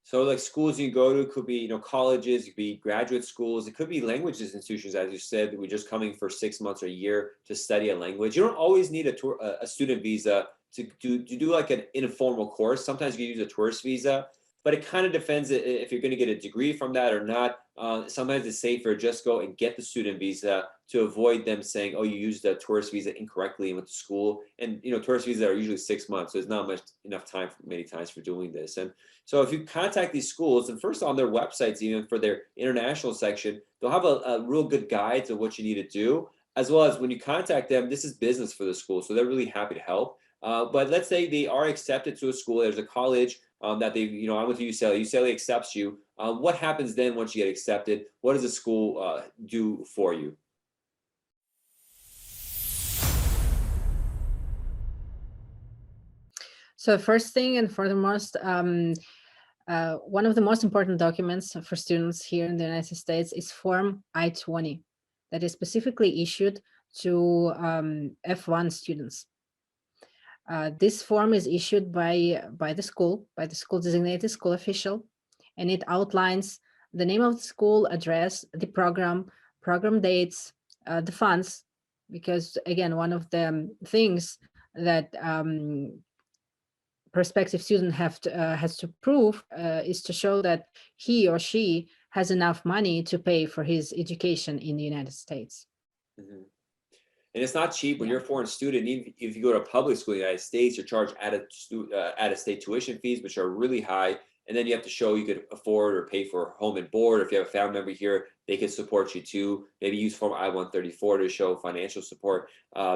So like schools you go to could be, colleges, it could be graduate schools, it could be language institutions, as you said, we're just coming for 6 months or a year to study a language. You don't always need a student visa to do like an informal course. Sometimes you can use a tourist visa, but it kind of depends if you're going to get a degree from that or not. Sometimes it's safer just go and get the student visa to avoid them saying, "Oh, you used the tourist visa incorrectly and went to school." And tourist visas are usually 6 months, so there's not enough time many times for doing this. And so if you contact these schools, and first on their websites, even for their international section, they'll have a real good guide to what you need to do, as well as when you contact them, this is business for the school, so they're really happy to help. But let's say they are accepted to a school, there's a college that I went to UCLA. UCLA accepts you. What happens then once you get accepted? What does the school do for you? So first thing and foremost, one of the most important documents for students here in the United States is Form I-20 that is specifically issued to F1 students. This form is issued by the school designated school official, and it outlines the name of the school, address, the program dates, the funds, because again, one of the things that prospective student has to prove is to show that he or she has enough money to pay for his education in the United States. Mm-hmm. And it's not cheap when you're a foreign student. Even if you go to public school in the United States, you're charged out-of-state tuition fees, which are really high. And then you have to show you could afford or pay for home and board. If you have a family member here, they can support you too. Maybe use Form I-134 to show financial support.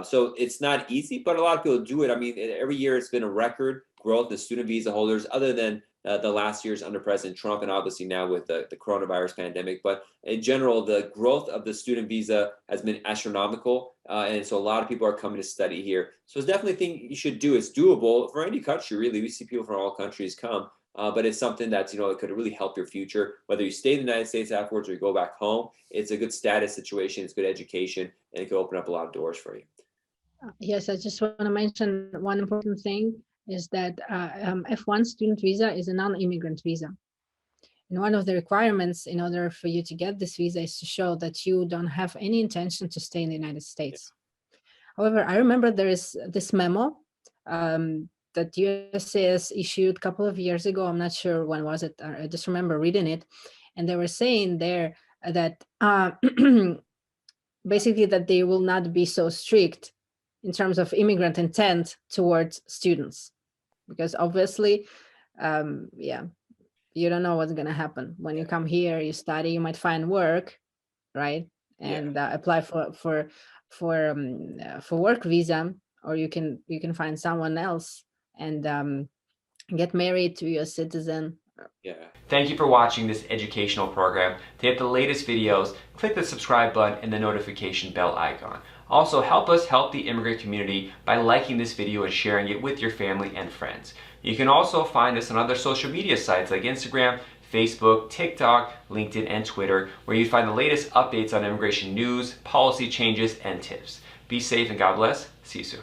So it's not easy, but a lot of people do it. I mean, every year it's been a record growth in student visa holders, other than the last years under President Trump, and obviously now with the coronavirus pandemic. But in general, the growth of the student visa has been astronomical, and so a lot of people are coming to study here. So it's definitely a thing you should do. It's doable for any country, really. We see people from all countries come, but it's something that's, it could really help your future, whether you stay in the United States afterwards or you go back home. It's a good status situation, it's good education, and it could open up a lot of doors for you. Yes, I just want to mention one important thing is that F1 student visa is a non-immigrant visa. And one of the requirements in order for you to get this visa is to show that you don't have any intention to stay in the United States. However, I remember there is this memo that USCIS issued a couple of years ago. I'm not sure when was it. I just remember reading it. And they were saying there that basically that they will not be so strict in terms of immigrant intent towards students. Because obviously, you don't know what's going to happen. When you come here, you study, you might find work, right? And apply for work visa, or you can find someone else and get married to a citizen. Yeah. Thank you for watching this educational program. To get the latest videos, click the subscribe button and the notification bell icon. Also, help us help the immigrant community by liking this video and sharing it with your family and friends. You can also find us on other social media sites like Instagram, Facebook, TikTok, LinkedIn, and Twitter, where you find the latest updates on immigration news, policy changes, and tips. Be safe and God bless. See you soon.